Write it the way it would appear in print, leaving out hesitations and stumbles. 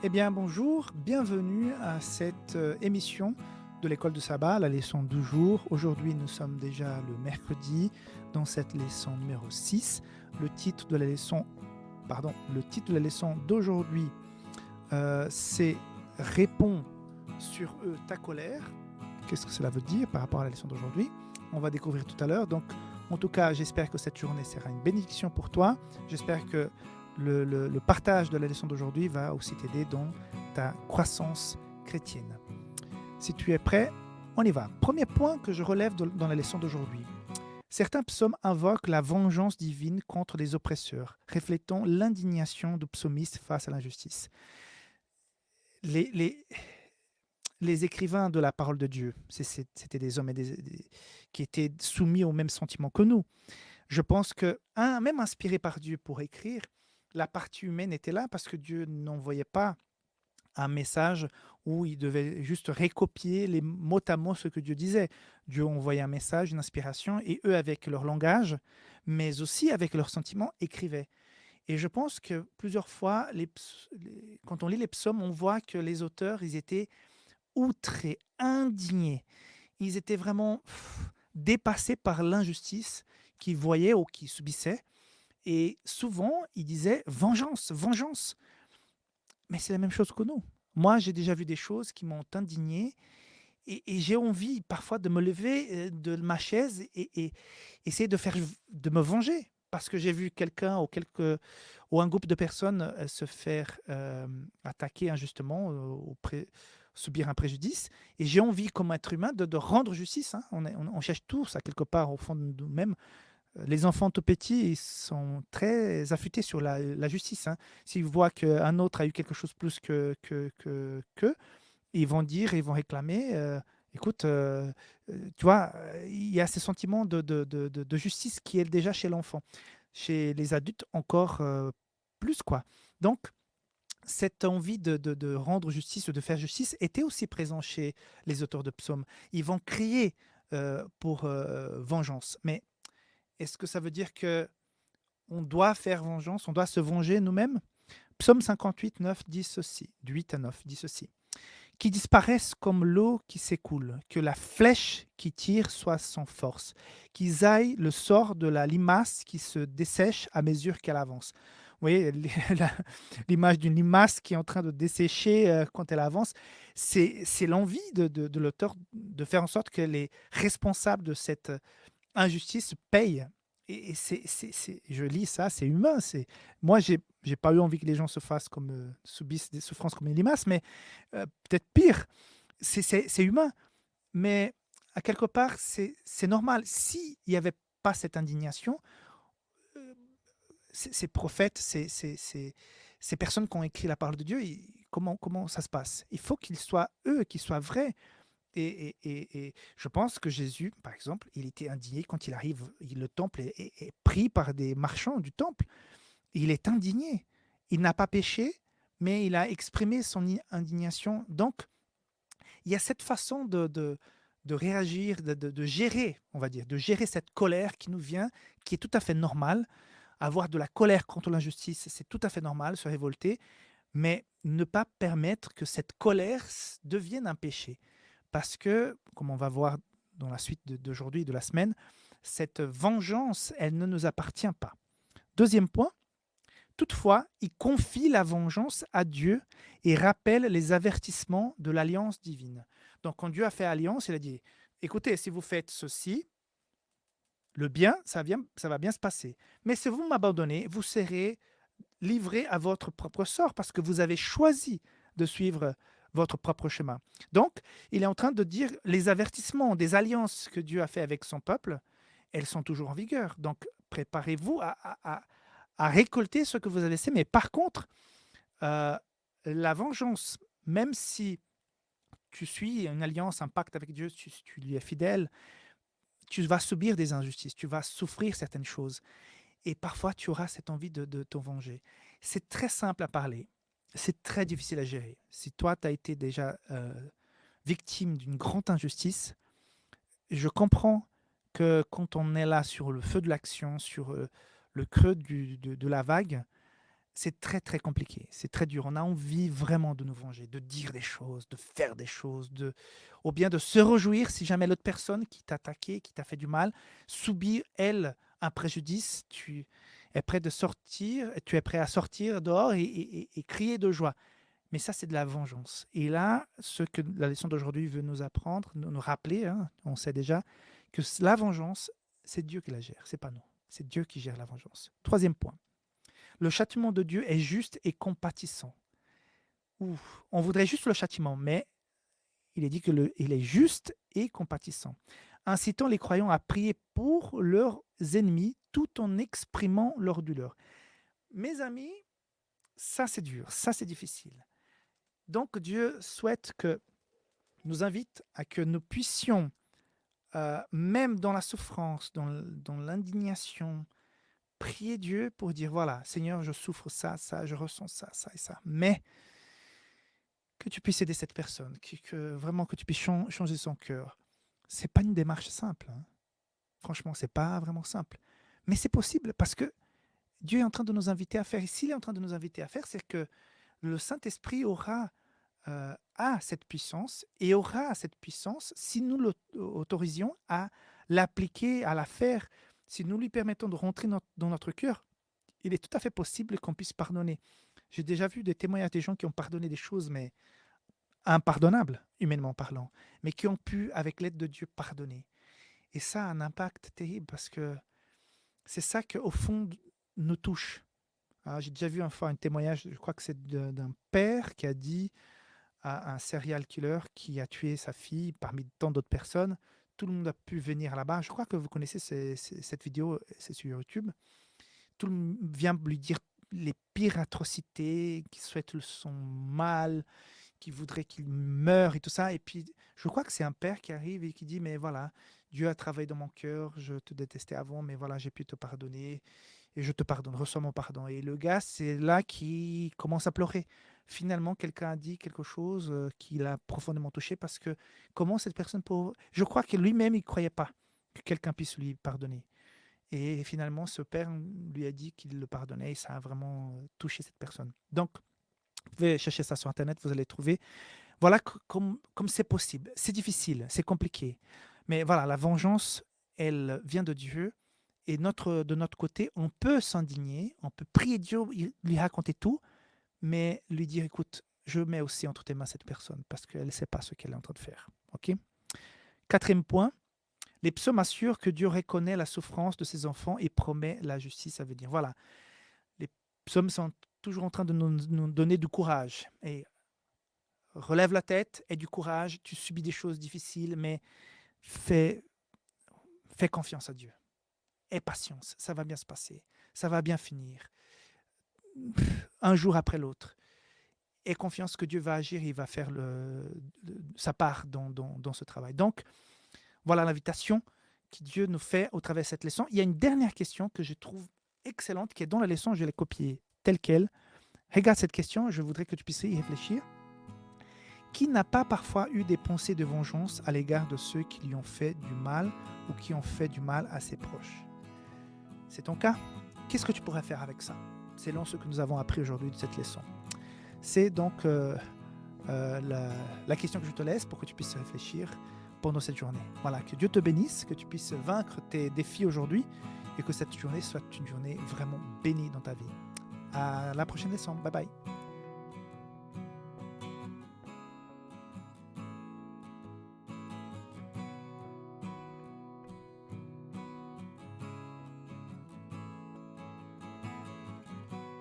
Eh bien, bonjour, bienvenue à cette émission de l'école de sabbat, la leçon du jour. Aujourd'hui, nous sommes déjà le mercredi dans cette leçon numéro 6. Le titre de la leçon, le titre de la leçon d'aujourd'hui, c'est Réponds sur eux ta colère. Qu'est-ce que cela veut dire par rapport à la leçon d'aujourd'hui? On va découvrir tout à l'heure. Donc, en tout cas, j'espère que cette journée sera une bénédiction pour toi. J'espère que le partage de la leçon d'aujourd'hui va aussi t'aider dans ta croissance chrétienne. Si tu es prêt, on y va. Premier point que je relève dans la leçon d'aujourd'hui. Certains psaumes invoquent la vengeance divine contre les oppresseurs, reflétant l'indignation du psaumiste face à l'injustice. Les, les, les écrivains de la parole de Dieu, c'était des hommes qui étaient soumis aux mêmes sentiments que nous. Je pense que, même inspiré par Dieu pour écrire, la partie humaine était là parce que Dieu n'envoyait pas un message où il devait juste recopier les mots à mot ce que Dieu disait. Dieu envoyait un message, une inspiration, et eux, avec leur langage, mais aussi avec leurs sentiments, écrivaient. Et je pense que plusieurs fois, quand on lit les psaumes, on voit que les auteurs, ils étaient outrés, indignés. Ils étaient vraiment dépassés par l'injustice qu'ils voyaient ou qu'ils subissaient. Et souvent, ils disaient vengeance, vengeance. Mais c'est la même chose que nous. Moi, j'ai déjà vu des choses qui m'ont indigné et j'ai envie parfois de me lever de ma chaise et essayer de me venger. Parce que j'ai vu quelqu'un ou un groupe de personnes se faire attaquer injustement, subir un préjudice. Et j'ai envie, comme être humain, de rendre justice, hein. On cherche tous, à quelque part, au fond de nous-mêmes. Les enfants tout petits, ils sont très affûtés sur la justice, hein. S'ils voient qu'un autre a eu quelque chose plus qu'eux, ils vont dire, ils vont réclamer. Écoute, tu vois, il y a ce sentiment de justice qui est déjà chez l'enfant. Chez les adultes, encore plus, quoi. Donc, cette envie de rendre justice ou de faire justice était aussi présent chez les auteurs de psaumes. Ils vont crier pour vengeance. Mais est-ce que ça veut dire que on doit faire vengeance, on doit se venger nous-mêmes? Psaume 58, 9 dit ceci, du 8 à 9 dit ceci. Qui disparaissent comme l'eau qui s'écoule, que la flèche qui tire soit sans force, qu'ils aillent le sort de la limace qui se dessèche à mesure qu'elle avance. Vous voyez l'image d'une limace qui est en train de dessécher quand elle avance. C'est l'envie de l'auteur de faire en sorte que les responsables de cette injustice paye. Et je lis ça, c'est humain. Moi, j'ai pas eu envie que les gens se fassent comme subissent des souffrances comme une limace, mais peut-être pire. C'est humain, mais à quelque part, c'est normal. S'il n'y avait pas cette indignation, euh, ces prophètes, ces personnes qui ont écrit la parole de Dieu, comment ça se passe? Il faut qu'ils soient eux, qu'ils soient vrais. Et je pense que Jésus, par exemple, il était indigné quand il arrive, le temple est pris par des marchands du temple. Il est indigné. Il n'a pas péché, mais il a exprimé son indignation. Donc, il y a cette façon de réagir, de gérer, on va dire, de gérer cette colère qui nous vient, qui est tout à fait normale. Avoir de la colère contre l'injustice, c'est tout à fait normal, se révolter, mais ne pas permettre que cette colère devienne un péché. Parce que, comme on va voir dans la suite d'aujourd'hui, de la semaine, cette vengeance, elle ne nous appartient pas. Deuxième point, toutefois, il confie la vengeance à Dieu et rappelle les avertissements de l'alliance divine. Donc, quand Dieu a fait alliance, il a dit, écoutez, si vous faites ceci, le bien, ça va bien se passer. Mais si vous m'abandonnez, vous serez livré à votre propre sort parce que vous avez choisi de suivre votre propre chemin. Donc, il est en train de dire les avertissements des alliances que Dieu a fait avec son peuple, elles sont toujours en vigueur. Donc, préparez-vous à récolter ce que vous avez semé. Mais par contre, euh, la vengeance, même si tu suis une alliance, un pacte avec Dieu, tu lui es fidèle, tu vas subir des injustices, tu vas souffrir certaines choses. Et parfois, tu auras cette envie de te venger. C'est très simple à parler. C'est très difficile à gérer. Si toi, tu as été déjà victime d'une grande injustice, je comprends que quand on est là sur le feu de l'action, sur le creux de la vague, c'est très très compliqué, c'est très dur. On a envie vraiment de nous venger, de dire des choses, de faire des choses, ou bien de se réjouir si jamais l'autre personne qui t'a attaqué, qui t'a fait du mal, subit, elle, un préjudice. Tu es prêt de sortir, tu es prêt à sortir dehors et crier de joie. Mais ça, c'est de la vengeance. Et là, ce que la leçon d'aujourd'hui veut nous apprendre, nous rappeler, hein, on sait déjà, que la vengeance, c'est Dieu qui la gère, c'est pas nous. C'est Dieu qui gère la vengeance. Troisième point. Le châtiment de Dieu est juste et compatissant. Ouf, on voudrait juste le châtiment, mais il est dit il est juste et compatissant, incitant les croyants à prier pour leurs ennemis tout en exprimant leur douleur. Mes amis, ça c'est dur, ça c'est difficile. Donc Dieu souhaite que nous invite à que nous puissions, même dans la souffrance, dans l'indignation, prier Dieu pour dire, voilà, Seigneur, je souffre ça, ça, je ressens ça, ça et ça. Mais que tu puisses aider cette personne, vraiment que tu puisses changer son cœur. C'est pas une démarche simple, hein. Franchement, c'est pas vraiment simple. Mais c'est possible parce que Dieu est en train de nous inviter à faire. Et s'il est en train de nous inviter à faire, c'est que le Saint-Esprit a cette puissance et aura cette puissance si nous l'autorisions à l'appliquer, à la faire, si nous lui permettons de rentrer dans notre cœur. Il est tout à fait possible qu'on puisse pardonner. J'ai déjà vu des témoignages des gens qui ont pardonné des choses, mais impardonnables, humainement parlant, mais qui ont pu, avec l'aide de Dieu, pardonner. Et ça a un impact terrible parce que c'est ça qu'au fond nous touche. Alors, j'ai déjà vu une fois un témoignage, je crois que c'est d'un père qui a dit à un serial killer qui a tué sa fille parmi tant d'autres personnes. Tout le monde a pu venir là-bas. Je crois que vous connaissez cette vidéo, c'est sur YouTube. Tout le monde vient lui dire les pires atrocités, qui souhaite son mal, qui voudrait qu'il meure et tout ça. Et puis, je crois que c'est un père qui arrive et qui dit, mais voilà, Dieu a travaillé dans mon cœur, je te détestais avant, mais voilà, j'ai pu te pardonner et je te pardonne, reçois mon pardon. Et le gars, c'est là qu'il commence à pleurer. Finalement, quelqu'un a dit quelque chose qui l'a profondément touché parce que comment cette personne peut... Je crois que lui-même, il ne croyait pas que quelqu'un puisse lui pardonner. Et finalement, ce père lui a dit qu'il le pardonnait et ça a vraiment touché cette personne. Donc, vous pouvez chercher ça sur Internet, vous allez trouver. Voilà comme c'est possible. C'est difficile, c'est compliqué. Mais voilà, la vengeance, elle vient de Dieu. Et de notre côté, on peut s'indigner, on peut prier Dieu, lui raconter tout, mais lui dire, écoute, je mets aussi entre tes mains cette personne parce qu'elle ne sait pas ce qu'elle est en train de faire. Ok. Quatrième point, les psaumes assurent que Dieu reconnaît la souffrance de ses enfants et promet la justice à venir. Voilà, les psaumes sont toujours en train de nous donner du courage. Et relève la tête, aie du courage, tu subis des choses difficiles, mais fais confiance à Dieu. Aie patience, ça va bien se passer, ça va bien finir, un jour après l'autre. Aie confiance que Dieu va agir, il va faire sa part dans ce travail. Donc, voilà l'invitation que Dieu nous fait au travers de cette leçon. Il y a une dernière question que je trouve excellente, qui est dans la leçon, je l'ai copiée telle qu'elle. Regarde cette question, je voudrais que tu puisses y réfléchir. Qui n'a pas parfois eu des pensées de vengeance à l'égard de ceux qui lui ont fait du mal ou qui ont fait du mal à ses proches? C'est ton cas? Qu'est-ce que tu pourrais faire avec ça, selon ce que nous avons appris aujourd'hui de cette leçon? C'est donc la question que je te laisse pour que tu puisses réfléchir pendant cette journée. Voilà, que Dieu te bénisse, que tu puisses vaincre tes défis aujourd'hui et que cette journée soit une journée vraiment bénie dans ta vie. À la prochaine leçon. Bye bye.